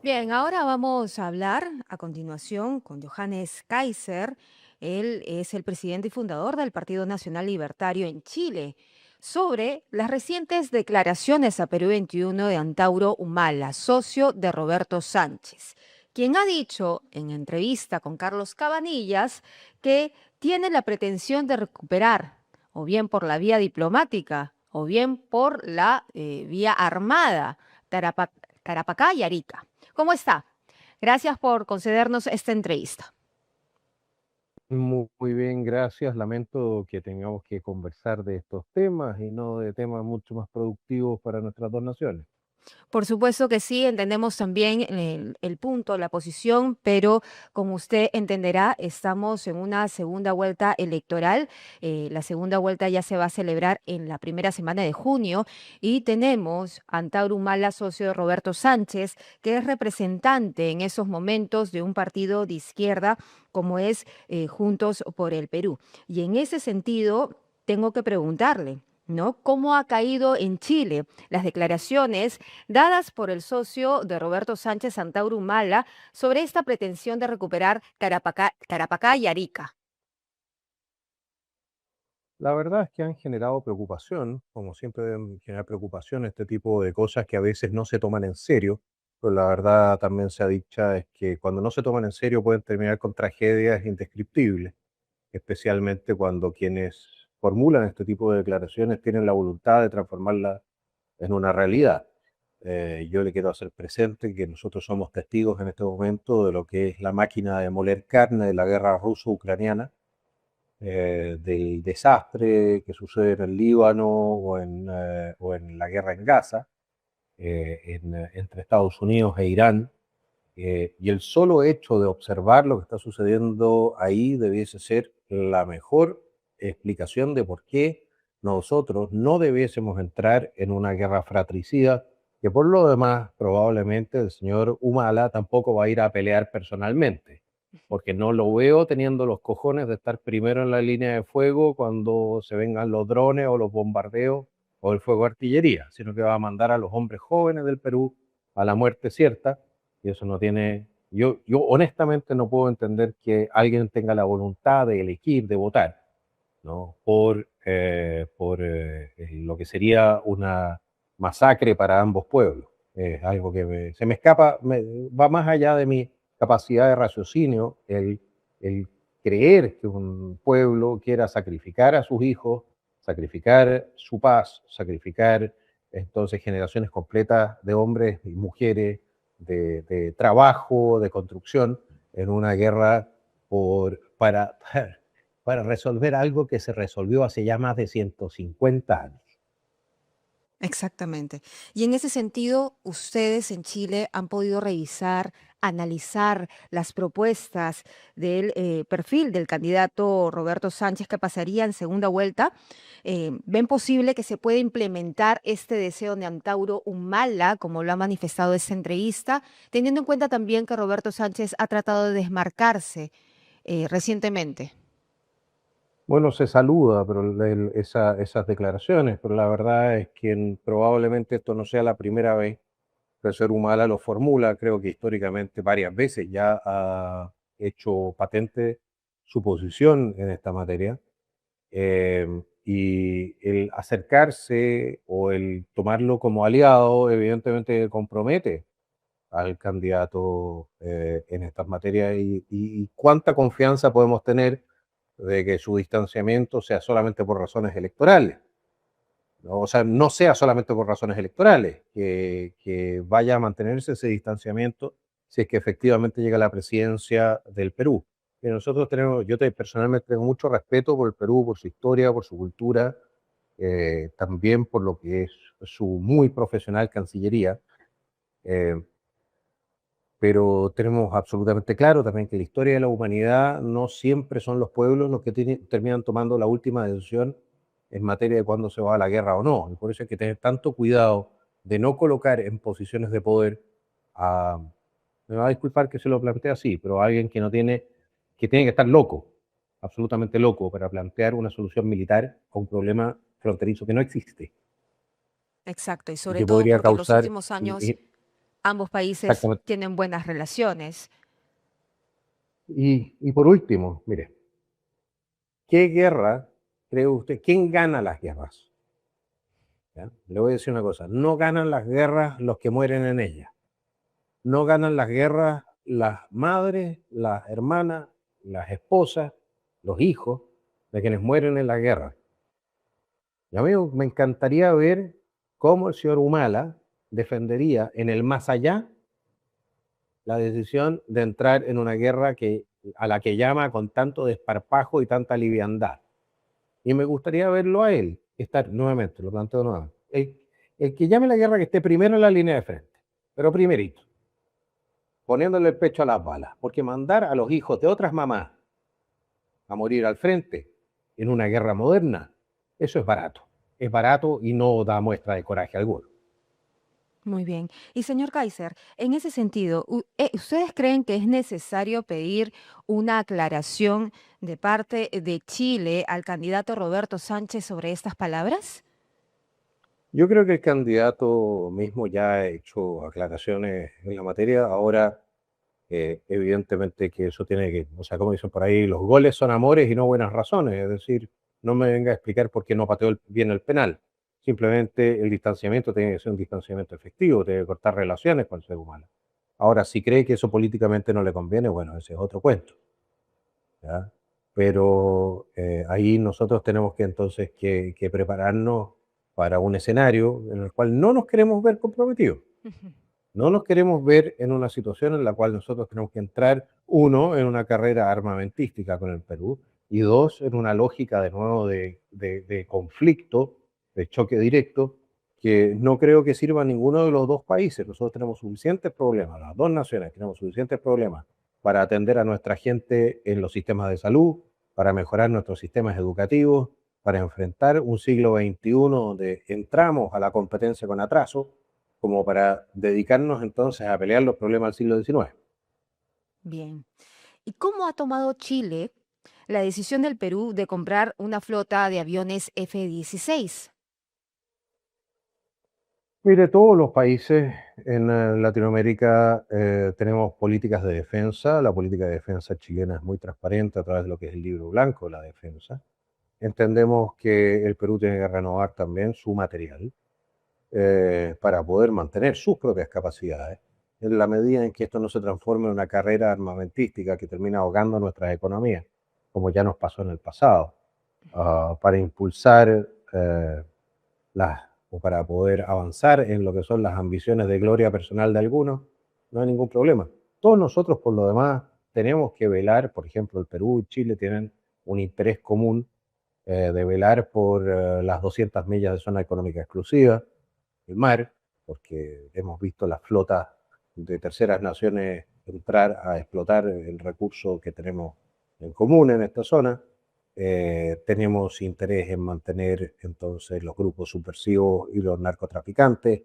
Bien, ahora vamos a hablar a continuación con Johannes Kaiser. Él es el presidente y fundador del Partido Nacional Libertario en Chile, sobre las recientes declaraciones a Perú 21 de Antauro Humala, socio de Roberto Sánchez, quien ha dicho en entrevista con Carlos Cabanillas que tiene la pretensión de recuperar, o bien por la vía diplomática, o bien por la vía armada, Tarapacá y Arica. ¿Cómo está? Gracias por concedernos esta entrevista. Muy bien, gracias. Lamento que tengamos que conversar de estos temas y no de temas mucho más productivos para nuestras dos naciones. Por supuesto que sí, entendemos también el punto, la posición, pero como usted entenderá, estamos en una segunda vuelta electoral. La segunda vuelta ya se va a celebrar en la primera semana de junio y tenemos a Antauro Humala, socio de Roberto Sánchez, que es representante en esos momentos de un partido de izquierda como es Juntos por el Perú. Y en ese sentido, tengo que preguntarle, ¿no? ¿Cómo ha caído en Chile las declaraciones dadas por el socio de Roberto Sánchez Santauro Humala sobre esta pretensión de recuperar Tarapacá y Arica? La verdad es que han generado preocupación, como siempre deben generar preocupación este tipo de cosas que a veces no se toman en serio, pero la verdad también se ha dicho es que cuando no se toman en serio pueden terminar con tragedias indescriptibles, especialmente cuando quienes formulan este tipo de declaraciones tienen la voluntad de transformarlas en una realidad. Yo le quiero hacer presente que nosotros somos testigos en este momento de lo que es la máquina de moler carne de la guerra ruso-ucraniana, del desastre que sucede en el Líbano o en la guerra en Gaza, entre Estados Unidos e Irán. Y el solo hecho de observar lo que está sucediendo ahí debiese ser la mejor explicación de por qué nosotros no debiésemos entrar en una guerra fratricida, que por lo demás probablemente el señor Humala tampoco va a ir a pelear personalmente, porque no lo veo teniendo los cojones de estar primero en la línea de fuego cuando se vengan los drones o los bombardeos o el fuego de artillería, sino que va a mandar a los hombres jóvenes del Perú a la muerte cierta, y eso no tiene, yo honestamente no puedo entender que alguien tenga la voluntad de elegir, de votar, ¿no? Por lo que sería una masacre para ambos pueblos. Es algo que se me escapa, va más allá de mi capacidad de raciocinio, el creer que un pueblo quiera sacrificar a sus hijos, sacrificar su paz, sacrificar entonces generaciones completas de hombres y mujeres, de trabajo, de construcción, en una guerra para resolver algo que se resolvió hace ya más de 150 años. Exactamente. Y en ese sentido, ustedes en Chile han podido revisar, analizar las propuestas del perfil del candidato Roberto Sánchez que pasaría en segunda vuelta. ¿Ven posible que se pueda implementar este deseo de Antauro Humala, como lo ha manifestado esta entrevista, teniendo en cuenta también que Roberto Sánchez ha tratado de desmarcarse recientemente? Bueno, se saluda pero esas declaraciones, pero la verdad es que probablemente esto no sea la primera vez que el ser humano lo formula. Creo que históricamente varias veces ya ha hecho patente su posición en esta materia. Y el acercarse o el tomarlo como aliado, evidentemente compromete al candidato en estas materias y cuánta confianza podemos tener de que su distanciamiento sea solamente por razones electorales, ¿no? O sea, no sea solamente por razones electorales, que vaya a mantenerse ese distanciamiento si es que efectivamente llega a la presidencia del Perú. Y nosotros tenemos, personalmente tengo mucho respeto por el Perú, por su historia, por su cultura, también por lo que es su muy profesional Cancillería. Eh, pero tenemos absolutamente claro también que la historia de la humanidad no siempre son los pueblos los que terminan tomando la última decisión en materia de cuándo se va a la guerra o no. Y por eso hay que tener tanto cuidado de no colocar en posiciones de poder a, me va a disculpar que se lo plantee así, pero a alguien que no tiene, que tiene que estar loco, absolutamente loco, para plantear una solución militar a un problema fronterizo que no existe Exacto, y y sobre que todo podría porque en los causar últimos años Ambos países Exactamente. tienen buenas relaciones. Y por último, mire, ¿qué guerra cree usted? ¿Quién gana las guerras? ¿Ya? Le voy a decir una cosa, no ganan las guerras los que mueren en ellas, no ganan las guerras las madres, las hermanas, las esposas, los hijos de quienes mueren en la guerra. Y a mí me encantaría ver cómo el señor Humala defendería en el más allá la decisión de entrar en una guerra a la que llama con tanto desparpajo y tanta liviandad. Y me gustaría verlo a él, estar nuevamente, lo planteo nuevamente, el que llame la guerra que esté primero en la línea de frente, pero primerito, poniéndole el pecho a las balas, porque mandar a los hijos de otras mamás a morir al frente en una guerra moderna, eso es barato y no da muestra de coraje alguno. Muy bien. Y señor Kaiser, en ese sentido, ¿ustedes creen que es necesario pedir una aclaración de parte de Chile al candidato Roberto Sánchez sobre estas palabras? Yo creo que el candidato mismo ya ha hecho aclaraciones en la materia. Ahora, evidentemente que eso tiene que, o sea, como dicen por ahí, los goles son amores y no buenas razones. Es decir, no me venga a explicar por qué no pateó bien el penal. Simplemente el distanciamiento tiene que ser un distanciamiento efectivo, tiene que cortar relaciones con el ser humano. Ahora, si cree que eso políticamente no le conviene, bueno, ese es otro cuento. ¿Ya? Pero ahí nosotros tenemos que entonces que prepararnos para un escenario en el cual no nos queremos ver comprometidos. Ujú. No nos queremos ver en una situación en la cual nosotros tenemos que entrar, uno, en una carrera armamentística con el Perú, y dos, en una lógica de nuevo de conflicto, de choque directo, que no creo que sirva a ninguno de los dos países. Nosotros tenemos suficientes problemas, las dos naciones tenemos suficientes problemas para atender a nuestra gente en los sistemas de salud, para mejorar nuestros sistemas educativos, para enfrentar un siglo XXI donde entramos a la competencia con atraso, como para dedicarnos entonces a pelear los problemas del siglo XIX. Bien. ¿Y cómo ha tomado Chile la decisión del Perú de comprar una flota de aviones F-16? Mire, todos los países en Latinoamérica tenemos políticas de defensa. La política de defensa chilena es muy transparente a través de lo que es el libro blanco de la defensa. Entendemos que el Perú tiene que renovar también su material para poder mantener sus propias capacidades. En la medida en que esto no se transforme en una carrera armamentística que termina ahogando nuestras economías, como ya nos pasó en el pasado, para impulsar o para poder avanzar en lo que son las ambiciones de gloria personal de algunos, no hay ningún problema. Todos nosotros, por lo demás, tenemos que velar, por ejemplo, el Perú y Chile tienen un interés común de velar por las 200 millas de zona económica exclusiva, el mar, porque hemos visto las flotas de terceras naciones entrar a explotar el recurso que tenemos en común en esta zona. Tenemos interés en mantener entonces los grupos subversivos y los narcotraficantes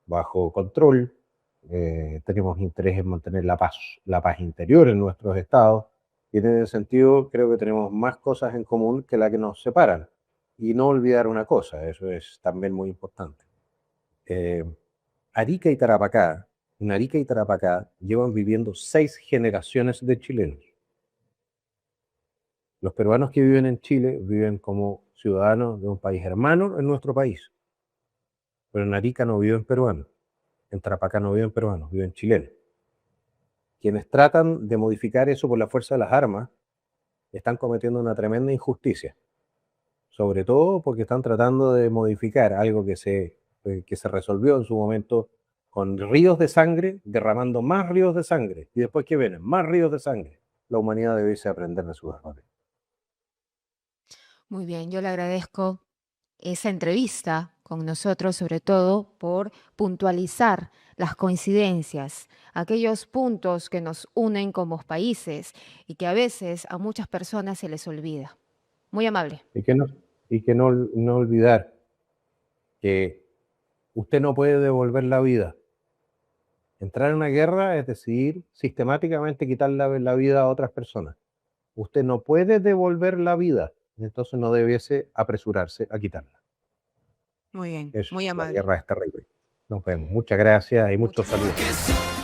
bajo control. Tenemos interés en mantener la paz interior en nuestros estados. Y en ese sentido creo que tenemos más cosas en común que las que nos separan. Y no olvidar una cosa, eso es también muy importante. Eh, Arica y Tarapacá, en Arica y Tarapacá llevan viviendo 6 generaciones de chilenos. Los peruanos que viven en Chile viven como ciudadanos de un país hermano en nuestro país, pero en Arica no viven peruanos, en Tarapacá no viven peruanos, viven chilenos. Quienes tratan de modificar eso por la fuerza de las armas están cometiendo una tremenda injusticia, sobre todo porque están tratando de modificar algo que se resolvió en su momento con ríos de sangre, derramando más ríos de sangre, y después que vienen más ríos de sangre. La humanidad debe aprender de sus errores. Muy bien, yo le agradezco esa entrevista con nosotros, sobre todo por puntualizar las coincidencias, aquellos puntos que nos unen como países y que a veces a muchas personas se les olvida. Muy amable. Y que no, no olvidar que usted no puede devolver la vida. Entrar en una guerra es decidir sistemáticamente quitar la vida a otras personas. Usted no puede devolver la vida, entonces no debiese apresurarse a quitarla. Muy bien, Eso, muy la amable. guerra es terrible. Nos vemos. Muchas gracias y muchos Muchas saludos. gracias.